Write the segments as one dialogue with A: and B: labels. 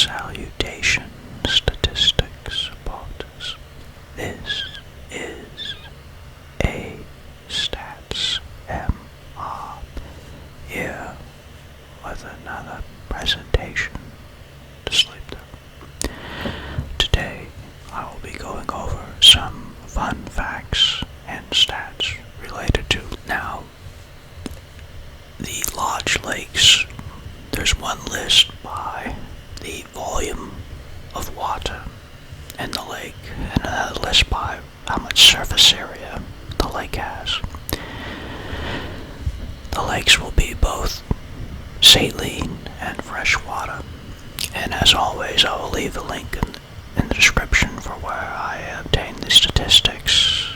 A: Salutation statistics reporters. This is a Stats MR here with another presentation to sleep through. Today I will be going over some fun facts and stats related to now the large lakes. There's one list by the volume of water in the lake, and another list by how much surface area the lake has. The lakes will be both saline and freshwater, and as always I will leave a link in the description for where I obtained the statistics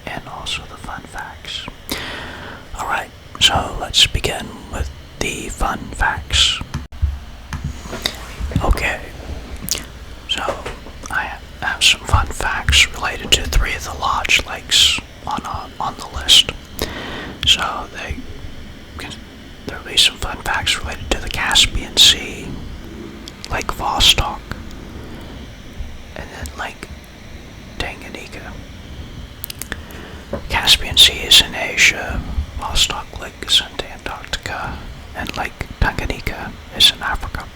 A: and also the fun facts. Alright, so let's begin with the fun facts. Okay, so I have some fun facts related to 3 of the large lakes on the list. So there'll be some fun facts related to the Caspian Sea, Lake Vostok, and then Lake Tanganyika. Caspian Sea is in Asia, Vostok Lake is in Antarctica, and Lake Tanganyika is in Africa.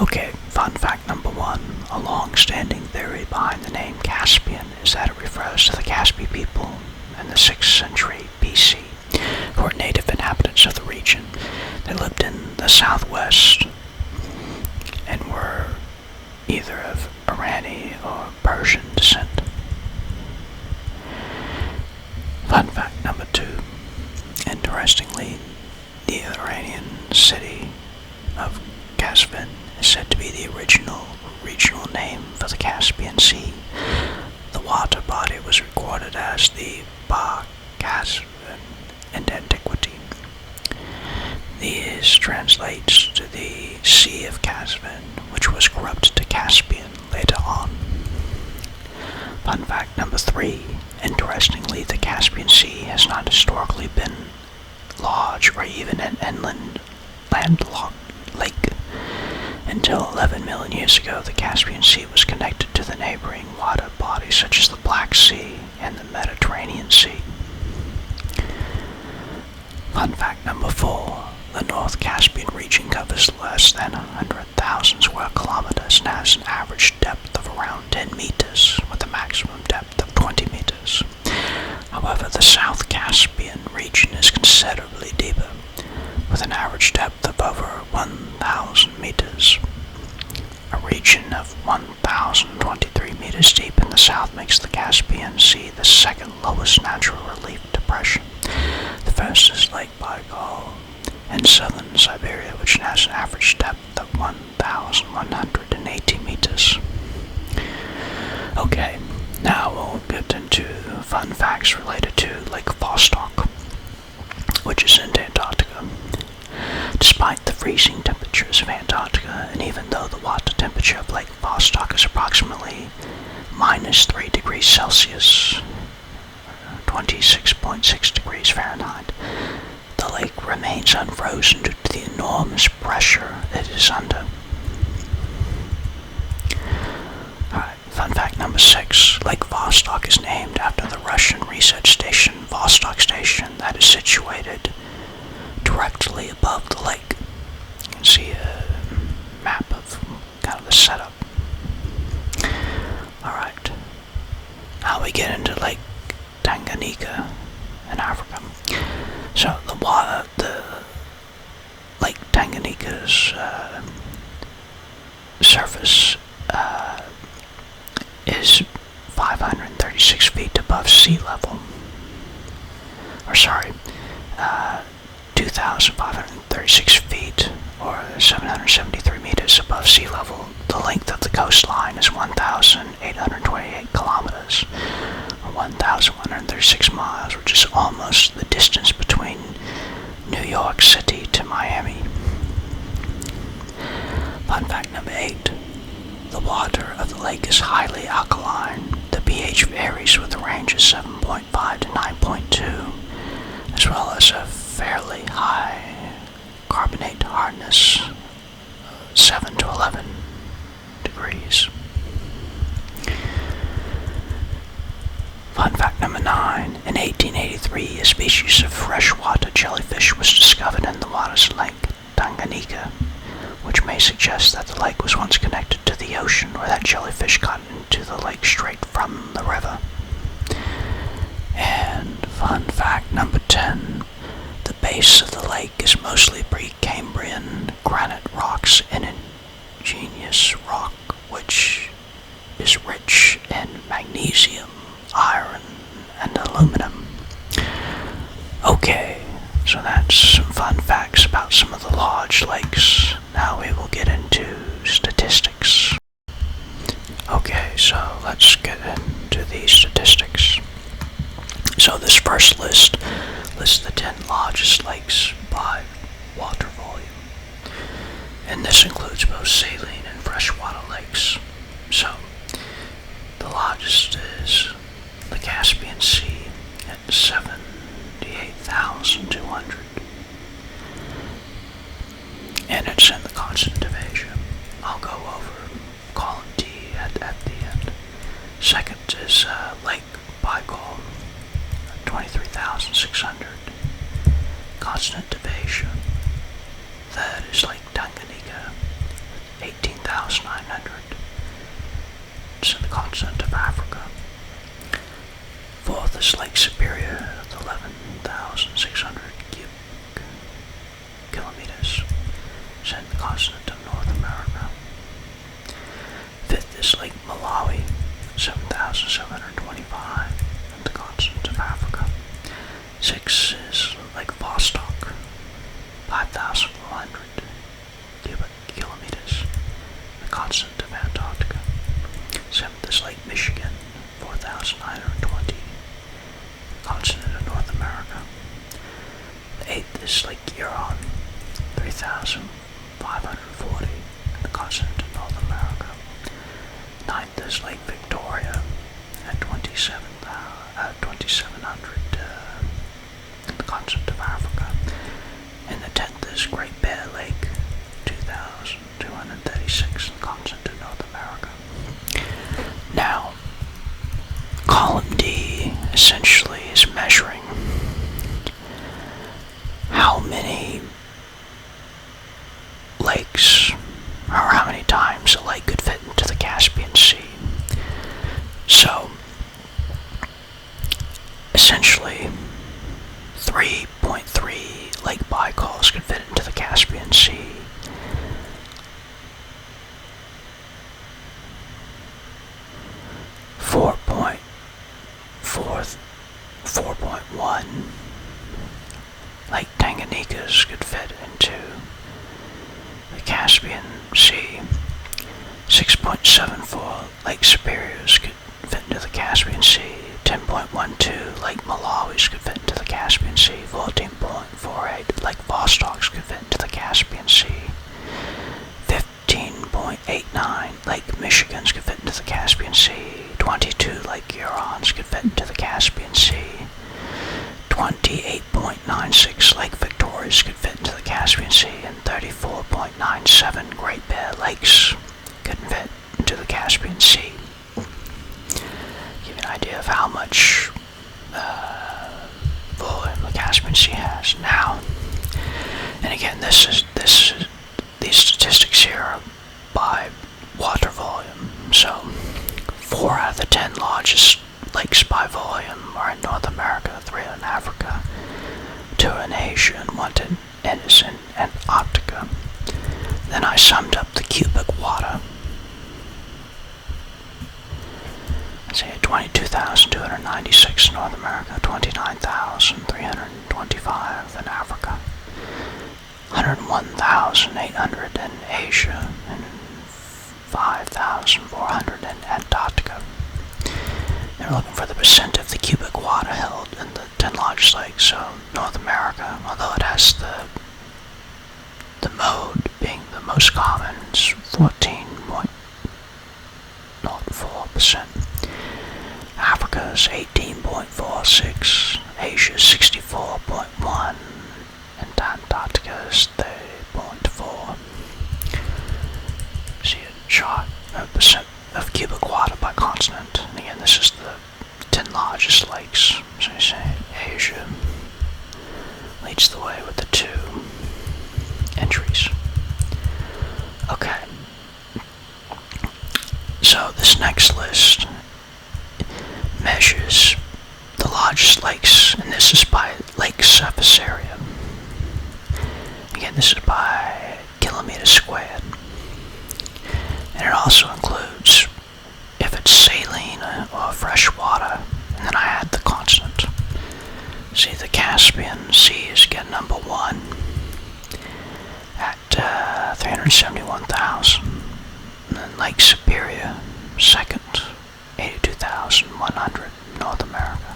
A: Okay, fun fact number 1. A long-standing theory behind the name Caspian is that it refers to the Caspi people in the 6th century BC, who were native inhabitants of the region. They lived in the southwest and were either of Iranian or Persian descent. Fun fact number 2. Interestingly, the Iranian city of Caspian is said to be the original regional name for the Caspian Sea. The water body was recorded as the Bahr Caspian in antiquity. This translates to the Sea of Caspian, which was corrupted to Caspian later on. Fun fact number 3. Interestingly, the Caspian Sea has not historically been large or even an inland landlocked lake. Until 11 million years ago, the Caspian Sea was connected to the neighboring water bodies such as the Black Sea and the Mediterranean Sea. Fun fact number 4. The North Caspian region covers less than 100,000 square kilometers and has an average depth of around 10 meters, with a maximum depth of 20 meters. However, the South Caspian region is considerably deeper, with an average depth of over 1,000 meters. A region of 1,023 meters deep in the south makes the Caspian Sea the second lowest natural relief depression. The first is Lake Baikal in southern Siberia, which has an average depth of 1,180 meters. Okay, now we'll get into fun facts related to Lake Vostok, which is in Antarctica. Despite the freezing temperatures of Antarctica, and even though the water temperature of Lake Vostok is approximately minus 3 degrees Celsius, 26.6 degrees Fahrenheit, the lake remains unfrozen due to the enormous pressure it is under. Alright, fun fact number 6. Lake Vostok is named after the Russian research station Vostok Station that is situated directly above the lake. You can see a map of kind of the setup. Alright, now we get into Lake Tanganyika in Africa. So the Lake Tanganyika's surface is 536 feet above sea level. 2,536 feet, or 773 meters above sea level. The length of the coastline is 1,828 kilometers, or 1,136 miles, which is almost the distance between New York City to Miami. Fun fact number 8. The water of the lake is highly alkaline. The pH varies with a range of 7.5 to 9.2, as well as a fairly high carbonate hardness, 7 to 11 which may suggest that the lake was once connected to the ocean or that jellyfish got into the lake straight from the river. And fun fact number 10, the base of the lake is mostly Precambrian granite rocks and igneous rock, which is rich in magnesium, iron, and aluminum. Okay, so that's some fun facts about some of the large lakes. Now we will get into statistics. Okay, so let's get into the statistics. So this first list lists the 10 largest lakes by water volume. And this includes both saline and freshwater lakes. So, the largest is the Caspian Sea at 78,200. And it's in the continent of Asia. I'll go over column D at the end. Second is Lake Baikal, 23,600. Continent of Asia. Third is Lake Tanganyika, 18,900. It's in the continent of Africa. Fourth is Lake Superior, 11,600 cubic kilometers. It's in the continent of North America. Fifth is Lake Malawi, 7,725, in the continent of Africa. Sixth is Lake Vostok, 5,400 cubic kilometers, in the continent of Antarctica. Seventh is Lake Michigan, 4,920, continent of North America. The eighth is Lake Huron, 3,540, in the continent of North America. Ninth is Lake Victoria at 2,700 in the continent of Africa. And the 10th is Great Bear Lake, 2,236 in the continent of North America. Now, column D essentially is measuring how many lakes, or how many times a lake could fit into the Caspian Sea. So, essentially, 3.3 Lake Baikals could fit into the Caspian Sea. 4.1 Lake Tanganyikas could fit into the Caspian Sea. 6.74 Lake Superiors could fit into the Caspian Sea. 10.12 Lake Malawis could fit into the Caspian Sea. 14.48 Lake Vostoks could fit into the Caspian Sea. 15.89 Lake Michigans could fit into the Caspian Sea. 22 Lake Hurons could fit into the Caspian Sea. 28.96 Lake Victorias could fit into the Caspian Sea, and 34.97 Great Bear Lakes could fit into the Caspian Sea. Give you an idea of how much volume the Caspian Sea has now. And again, these statistics here are by water volume. So, 4 out of the 10 largest lakes by volume are in North America, 3 in Africa, 2 in Asia, and 1 in Antarctica. Then I summed up the cubic water. Let's say 22,296 in North America, 29,325 in Africa, 101,800 in Asia, and 5,400 in Antarctica. They're looking for the percent of the cubic water held in the 10 largest lakes. So North America, although it has the mode being the most common, is 14.04%. Africa is 18.46%, Asia is 64.1%, and Antarctica is 30.4%. See a chart of percent of cubic water by continent. And again, this is the 10 largest lakes. So you say Asia leads the way with the 2 entries. this next list measures the largest lakes, and this is by lake surface area. Again, this is by kilometers squared. And it also includes if it's saline or fresh water, and then I add the constant. See, the Caspian Sea is again number 1 at 371,000. And then Lake Superior, second, 82,100 in North America.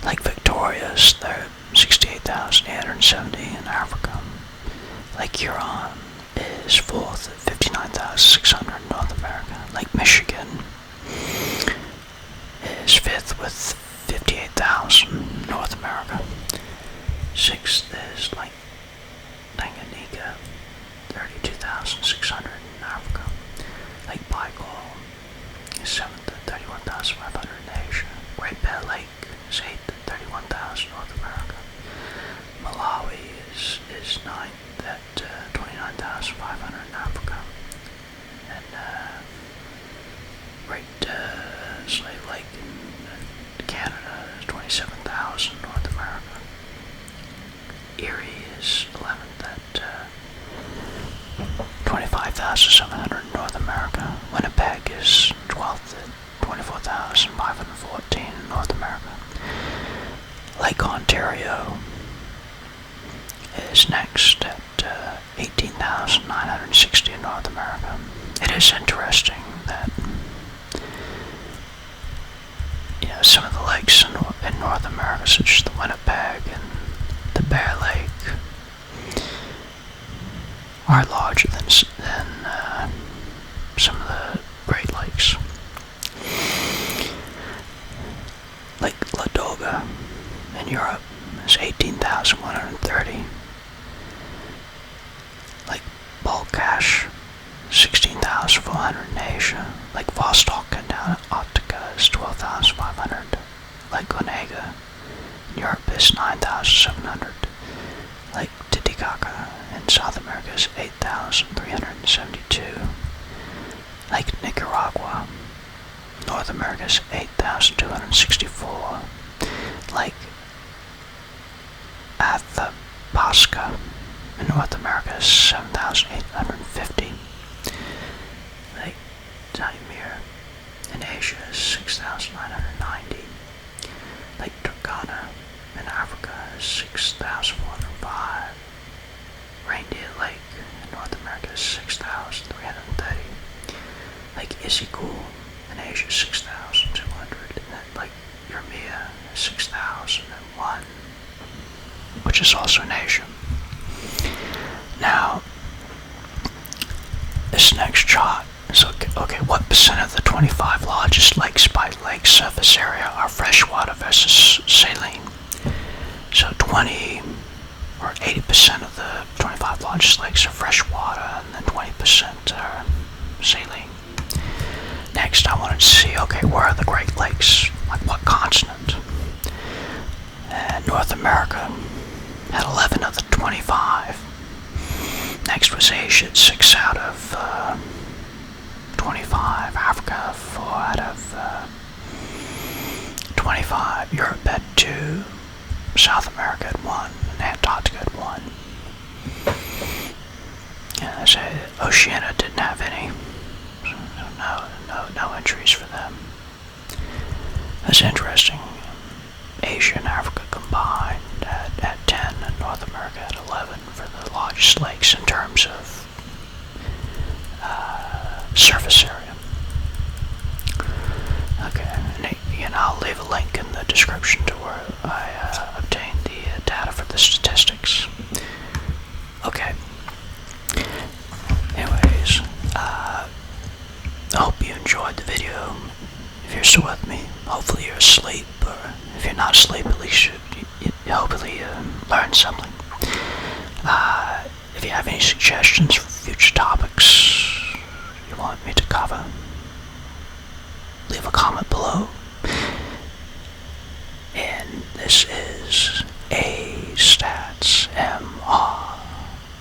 A: Lake Victoria is third, 68,870 in Africa. Lake Huron is fourth at 59,600 in North America. Lake Michigan is fifth with 58,000 in North America. Sixth is Lake Tanganyika, 32,600 in Africa. Lake Baikal is seventh at 31,500 in Asia. Great Bear Lake is eighth at 31,000 in North America. Malawi is ninth at 29,500 in Africa. And Great Slave Lake in Canada is 27,000 in North America. Erie is 11th at 25,700 in North America. Winnipeg is 12th at 24,514 in North America. Lake Ontario is next at 18,960 in North America. It is interesting that some of the lakes in North America, such as the Winnipeg and the Bear Lake, are larger than some of the Great Lakes. Lake Ladoga in Europe is 18,130. Lake Balkash, 16,400 in Asia. Lake Vostok in Antarctica is 12,500. Lake Onega in Europe is 9,700. Lake Titicaca in South America is 8,372. Lake Nicaragua, North America is 8,264. Lake Athabasca in North America is 7,850. Lake Taimyr in Asia is 6,990. Lake Turkana in Africa is 6,405. Reindeer Lake in North America is 6,330. Lake Isikul in Asia is 6,200. And then Lake Urmia is 6,001, which is also in Asia. Now, this next chart is okay, what percent of the 25 largest lakes by lake surface area are freshwater versus saline? So 20 or 80% of the 25 largest lakes are freshwater, and then 20% are saline. Next, I wanted to see, okay, where are the Great Lakes? Like what continent? And North America had 11 of the 25. Next was Asia at 6 out of 25. Africa 4 out of 25. Europe had 2. South America had 1. And Antarctica had 1. Yeah, I say Oceania didn't have any. So no entries for them. That's interesting. Asia and Africa combined at 10, and North America at 11 for the largest lakes in terms of surface area. Okay, and again, I'll leave a link in the description to where I obtained the data for the statistics. Okay. Anyways, I hope you enjoyed the video. If you're still with me, hopefully you're asleep, or if you're not asleep, at least you hopefully learned something. If you have any suggestions for future topics you want me to cover, leave a comment below. And this is A-Stats MR,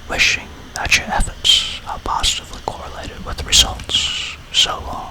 A: wishing that your efforts are positively correlated with results. So long.